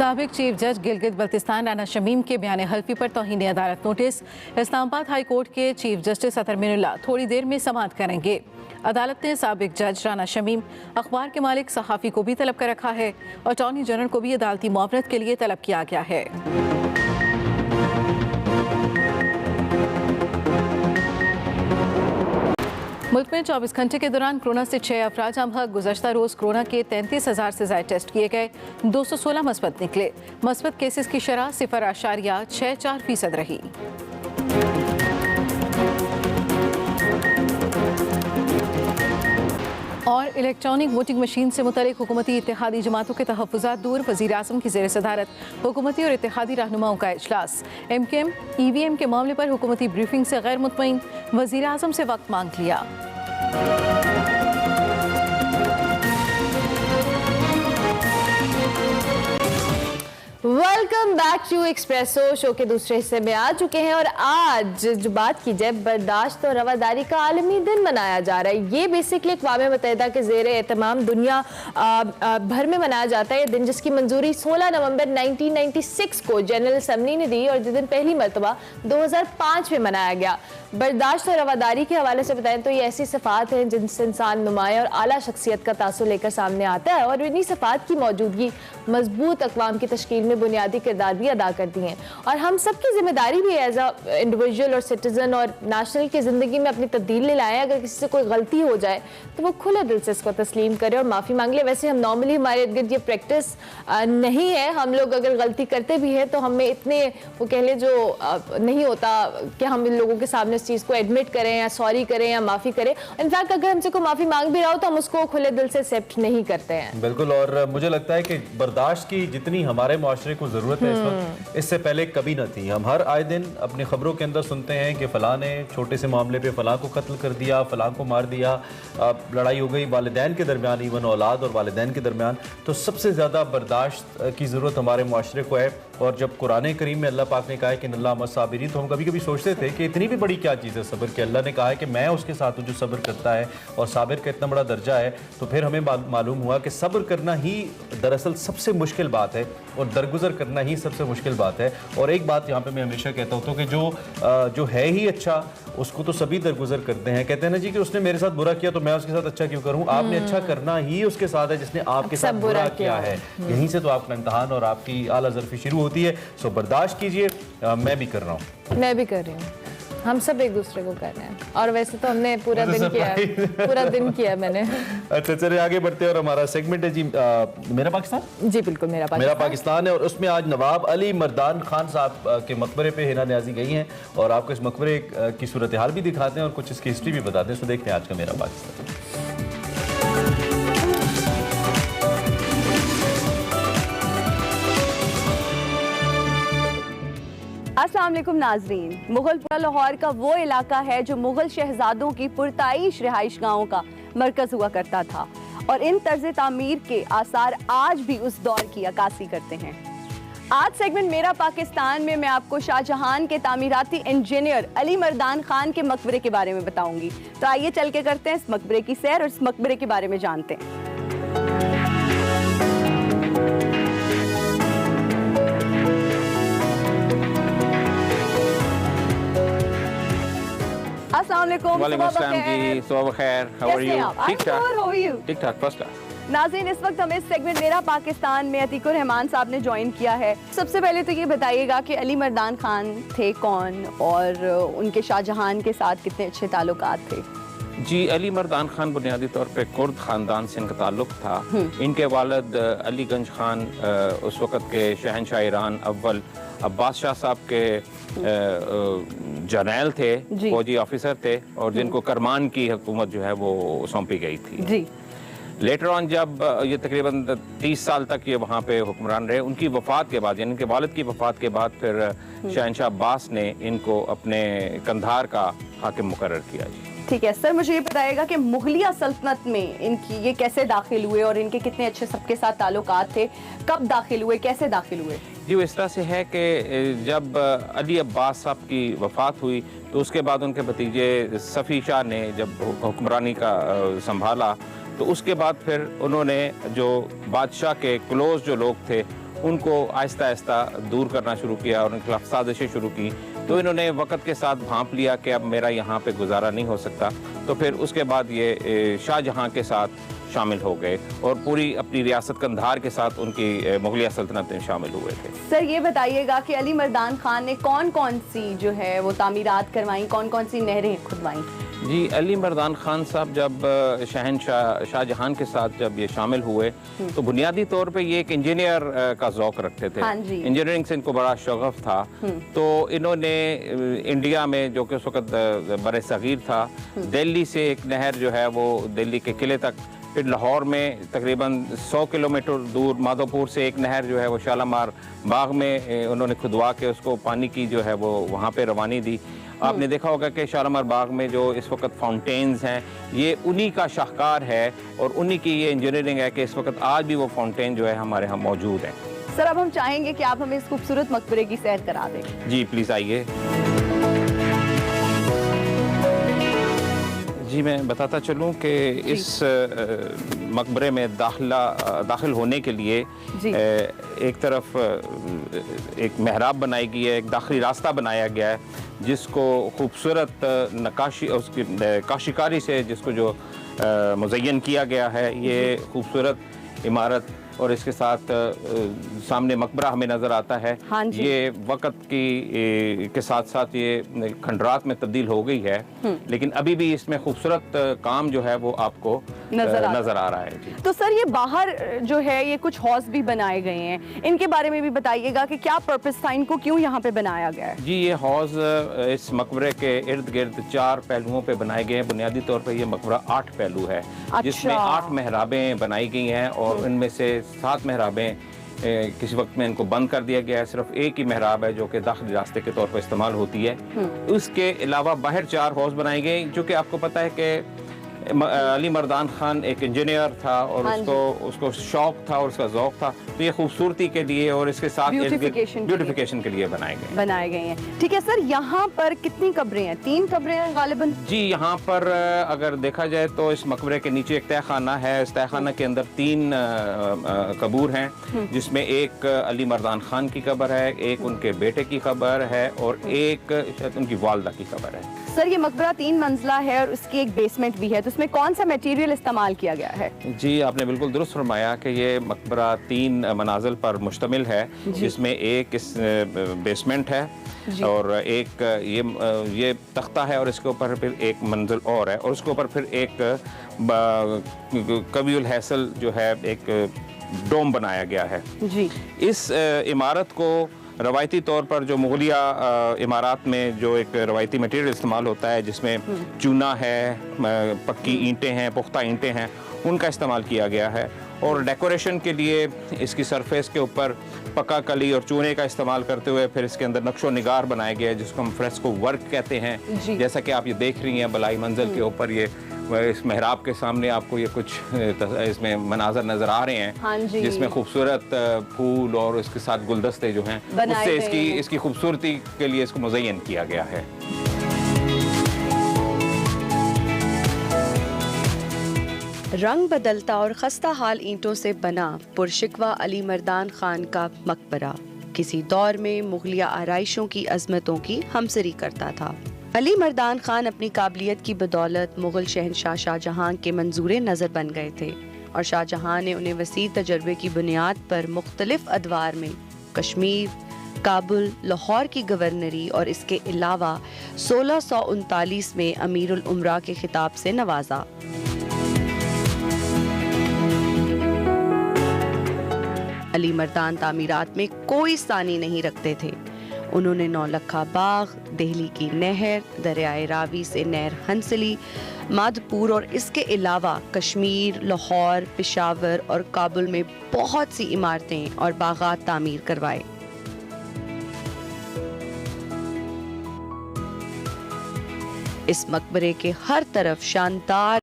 साबिक चीफ जज गिलगित बल्तिस्तान राना शमीम के बयान हल्फी पर तौहीन अदालत नोटिस। इस्लामाबाद हाई कोर्ट के चीफ जस्टिस अतर मिनुल्लाह थोड़ी देर में समाअत करेंगे। अदालत ने साबिक जज राना शमीम, अखबार के मालिक सहाफ़ी को भी तलब कर रखा है। अटॉर्नी जनरल को भी अदालती मुआवनत के लिए तलब किया गया है। मुल्क में 24 घंटे के दौरान कोरोना से 6 अफराद जाम हक। गुज़श्ता रोज़ कोरोना के 33,000 से ज़ायद टेस्ट किए गए, 216 मस्बत निकले। मस्बत केसेस की शरह 0.64% रही। और इलेक्ट्रॉनिक वोटिंग मशीन से मुतल्लिक हुकूमती इत्तेहादी जमातों के तहफ़्फ़ुज़ात दूर। वज़ीर आज़म की ज़ेर सदारत हुकूमती और इत्तेहादी रहनुमाओं का इजलास। MKM EVM के मामले पर हुकूमती ब्रीफिंग से गैर मुतमईन, वज़ीर आज़म से वक्त मांग लिया। Welcome back to Expresso. Show के दूसरे हिस्से में आ चुके हैं और आज जो बात की जाए, बर्दाश्त और रवादारी का आलमी दिन मनाया जा रहा है। ये बेसिकली अक़वाम मुत्तहिदा के ज़ेर एहतमाम दुनिया भर में मनाया जाता है। ये दिन जिसकी मंजूरी 16 नवंबर 1996 को जनरल असम्बली ने दी और जिस दिन पहली मरतबा 2005 में मनाया गया। बर्दाश्त और रवादारी के हवाले से बताएं तो ये ऐसी सिफ़ात हैं जिनसे इंसान नुमाया और आला शख्सियत का तासुर लेकर सामने आता है और इन्हीं सिफ़ात की मौजूदगी मजबूत अक़वाम की तश्कील में बुनियादी किरदार भी अदा करती हैं। और हम सब की जिम्मेदारी भी एज अ इंडिविजुअल और सिटीज़न और नेशनल की ज़िंदगी में अपनी तब्दीली लाएँ। अगर किसी से कोई गलती हो जाए तो वो खुले दिल से इसको तस्लीम करे और माफ़ी मांग ले। वैसे हम नॉर्मली हमारे इर्द गिर्द ये प्रैक्टिस नहीं है। हम लोग अगर गलती करते भी हैं तो हमें इतने वो कह लें जो नहीं होता कि हम इन लोगों के सामने इस चीज़ को एडमिट करें या सॉरी करें या माफ़ी करें। इनफैक्ट अगर हमसे कोई माफ़ी मांग भी रहा हो तो हम उसको खुले दिल से एक्सेप्ट नहीं करते हैं। बिल्कुल। और मुझे लगता है कि बर्दाश्त की जितनी हमारे माशरे को ज़रूरत है इस वक्त, इससे पहले कभी न थी। हम हर आए दिन अपनी खबरों के अंदर सुनते हैं कि फ़लाँ ने छोटे से मामले पे फ़लाँ को कत्ल कर दिया, फ़लाँ को मार दिया, लड़ाई हो गई वालिदैन के दरमियान, इवन औलाद और वालिदैन के दरमियान। तो सबसे ज़्यादा बर्दाश्त की ज़रूरत हमारे माशरे को है। और जब कुरान करीम में अल्लाह पाक ने कहा है कि अल्लाह मस्साबिरीन, तो हम कभी कभी सोचते थे कि इतनी भी बड़ी क्या चीज़ है सब्र कि अल्लाह ने कहा है कि मैं उसके साथ हूँ जो सब्र करता है, और साबिर का इतना बड़ा दर्जा है। तो फिर हमें मालूम हुआ कि सब्र करना ही दरअसल सबसे मुश्किल बात है और दरगुजर करना ही सबसे मुश्किल बात है। और एक बात यहाँ पे मैं हमेशा कहता हूँ कि जो है ही अच्छा उसको तो सभी दरगुजर करते हैं। कहते हैं ना जी कि उसने मेरे साथ बुरा किया तो मैं उसके साथ अच्छा क्यों करूँ। आपने अच्छा करना ही उसके साथ है जिसने आपके साथ बुरा किया है। यहीं से तो आपका इम्तहान और आपकी आला ज़रफ़ी शुरू होती है। सो बर्दाश्त कीजिए। मैं भी कर रहा हूँ, मैं भी कर रही हूँ, हम सब एक दूसरे को कर रहे हैं। और वैसे तो हमने पूरा दिन किया, पूरा दिन किया मैंने। अच्छा चलिए आगे बढ़ते हैं और हमारा सेगमेंट है जी मेरा पाकिस्तान। जी बिल्कुल, मेरा पाकिस्तान है। और उसमें आज नवाब अली मर्दान खान साहब के मकबरे पे हिना न्याजी गई हैं और आपको इस मकबरे की सूरत हाल भी दिखाते हैं और कुछ इसकी हिस्ट्री भी बताते हैं। सो देखते हैं आज का मेरा पाकिस्तान। अस्सलाम वालेकुम नाजरीन। मुगलपुरा लाहौर का वो इलाका है जो मुगल शहजादों की पुरताइश रिहाइश गाहों का मरकज हुआ करता था और इन तर्ज तामीर के आसार आज भी उस दौर की अक्कासी करते हैं। आज सेगमेंट मेरा पाकिस्तान में मैं आपको शाहजहां के तामीराती इंजीनियर अली मर्दान खान के मकबरे के बारे में बताऊंगी। तो आइए चल के करते हैं इस मकबरे की सैर और इस मकबरे के बारे में जानते हैं। ठीक ठाक फर्स्ट क्लास। नाज़रीन, इस वक्त हमें इस सेगमेंट मेरा पाकिस्तान में अतीकुर रहमान साहब ने ज्वाइन किया है। सबसे पहले तो ये बताइएगा कि अली मर्दान खान थे कौन और उनके शाहजहां के साथ कितने अच्छे ताल्लुकात थे। जी, अली मर्दान खान बुनियादी तौर पे कुर्द ख़ानदान से इनका ताल्लुक़ था। इनके वालिद अलीगंज खान उस वक़्त के शहनशाह ईरान अव्वल अब्बास शाह साहब के जर्नैल थे, फौजी ऑफिसर थे और जिनको करमान की हुकूमत जो है वो सौंपी गई थी। जी। लेटर ऑन जब ये तकरीबन 30 साल तक ये वहाँ पे हुक्मरान रहे, उनकी वफ़ात के बाद यानी इनके वालिद की वफ़ात के बाद फिर शहनशाह अब्बास ने इनको अपने कंधार का हाकिम मुकर्रर किया। जी ठीक है सर, मुझे ये बताइएगा कि मुगलिया सल्तनत में इनकी ये कैसे दाखिल हुए और इनके कितने अच्छे सबके साथ ताल्लुकात थे, कब दाखिल हुए, कैसे दाखिल हुए। जी वो इस तरह से है कि जब अली अब्बास साहब की वफ़ात हुई तो उसके बाद उनके भतीजे सफ़ी शाह ने जब हुक्मरानी का संभाला तो उसके बाद फिर उन्होंने जो बादशाह के क्लोज जो लोग थे उनको आहिस्ता आहिस्ता दूर करना शुरू किया और उनके खिलाफ साजिशें शुरू की। तो इन्होंने वक़्त के साथ भांप लिया कि अब मेरा यहाँ पे गुजारा नहीं हो सकता। तो फिर उसके बाद ये शाहजहाँ के साथ शामिल हो गए और पूरी अपनी रियासत कंधार के साथ उनकी मुगलिया सल्तनत में शामिल हुए थे। सर ये बताइएगा कि अली मर्दान खान ने कौन कौन सी जो है वो तामीरात करवाई, कौन कौन सी नहरें खुदवाई? जी, अली मर्दान खान साहब जब शहनशाह शाहजहां के साथ जब ये शामिल हुए तो बुनियादी तौर पे ये एक इंजीनियर का ज़ौक़ रखते थे। हाँ जी। इंजीनियरिंग से इनको बड़ा शगफ था। तो इन्होंने इंडिया में, जो कि उस वक़्त बरे सग़ीर था, दिल्ली से एक नहर जो है वो दिल्ली के किले तक, फिर लाहौर में तकरीबन 100 किलोमीटर दूर माधोपुर से एक नहर जो है वो शालामार बाग में उन्होंने खुदवा के उसको पानी की जो है वो वहाँ पे रवानी दी। आपने देखा होगा कि शालामार बाग में जो इस वक्त फाउंटेन्स हैं ये उन्हीं का शाहकार है और उन्हीं की ये इंजीनियरिंग है कि इस वक्त आज भी वो फाउंटेन जो है हमारे यहाँ मौजूद है। सर अब हम चाहेंगे कि आप हमें इस खूबसूरत मकबरे की सैर करा दें। जी प्लीज़ आइए। जी मैं बताता चलूं कि इस मकबरे में दाखिल होने के लिए एक तरफ एक मेहराब बनाई गई है, एक दाखिली रास्ता बनाया गया है जिसको खूबसूरत नक्काशी उसकी काशीकारी से जिसको जो मुज़य्यन किया गया है। ये खूबसूरत इमारत और इसके साथ सामने मकबरा हमें नज़र आता है। हाँ जी। ये वक़्त की के साथ साथ ये खंडरात में तब्दील हो गई है, लेकिन अभी भी इसमें खूबसूरत काम जो है वो आपको नज़र आ रहा है। जी। तो सर ये बाहर जो है ये कुछ हौज भी बनाए गए हैं, इनके बारे में भी बताइएगा कि क्या पर्पस था, इनको क्यों यहाँ पे बनाया गया है? जी ये हौज इस मकबरे के इर्द गिर्द 4 पहलुओं पे बनाए गए हैं। बुनियादी तौर पर ये मकबरा 8 पहलू है, जिसमें 8 मेहराबें बनाई गई हैं और इनमें से 7 मेहराबें किसी वक्त में इनको बंद कर दिया गया है। सिर्फ एक ही मेहराब है जो कि दाखिली रास्ते के तौर पर इस्तेमाल होती है। उसके अलावा बाहर 4 हौज बनाए गए, जो कि आपको पता है कि अली मर्दान खान एक इंजीनियर था और उसको शौक था और उसका ज़ौक़ था, तो ये खूबसूरती के लिए और इसके साथ ब्यूटिफिकेशन के लिए बनाए गए हैं। ठीक है सर, यहाँ पर कितनी कब्रें हैं? 3 कब्रें हैं गालिबन। जी यहाँ पर अगर देखा जाए तो इस मकबरे के नीचे एक तहखाना है। इस तहखाना के अंदर 3 कबूर हैं, जिसमें एक अली मर्दान खान की कब्र है, एक उनके बेटे की कब्र है और एक शायद उनकी वालदा की कब्र है। सर ये मकबरा 3 मंजिला है और उसकी एक बेसमेंट भी है, तो उसमें कौन सा मटेरियल इस्तेमाल किया गया है? जी आपने बिल्कुल दुरुस्त फरमाया कि ये मकबरा 3 मनाजिल पर मुश्तमिल है, जिसमें एक इस बेसमेंट है और एक ये तख्ता है और इसके ऊपर फिर एक मंजिल और है और उसके ऊपर फिर एक कबीउल हैसल जो है एक डोम बनाया गया है। जी इस इमारत को रवायती तौर पर जो मुगलिया इमारात में जो एक रवायती मटेरियल इस्तेमाल होता है, जिसमें चूना है, पक्की ईंटें हैं, पुख्ता ईंटें हैं, उनका इस्तेमाल किया गया है और डेकोरेशन के लिए इसकी सरफेस के ऊपर पक्का कली और चूने का इस्तेमाल करते हुए फिर इसके अंदर नक्शो निगार बनाया गया है, जिसको हम फ्रेस्को वर्क कहते हैं। जैसा कि आप ये देख रही हैं बलाई मंजिल के ऊपर, ये इस मेहराब के सामने आपको ये कुछ इसमें मनाजर नजर आ रहे हैं। हाँ जिसमें खूबसूरत फूल और उसके साथ गुलदस्ते जो हैं उससे इसकी खूबसूरती के लिए इसको मुज़य्यन किया गया है। रंग बदलता और खस्ता हाल ईंटों से बना पुरशिकवा अली मर्दान खान का मकबरा किसी दौर में मुगलिया आराइशों की अजमतों की हमसरी करता था। अली मर्दान खान अपनी काबिलियत की बदौलत मुगल शहनशाह शाहजहां के मंजूरे नज़र बन गए थे और शाहजहां ने उन्हें वसी तजर्बे की बुनियाद पर मुख्तलिफ अदवार में कश्मीर, काबुल, लाहौर की गवर्नरी और इसके अलावा 1639 में अमीरुल उमरा के खिताब से नवाजा। अली मर्दान तामीरात में कोई सानी नहीं रखते थे। उन्होंने नौलखा बाग, दिल्ली की नहर, दरियाए रावी से नहर हंसली, माधपुर और इसके अलावा कश्मीर, लाहौर, पेशावर और काबुल में बहुत सी इमारतें और बागात तामीर करवाए। इस मकबरे के हर तरफ शानदार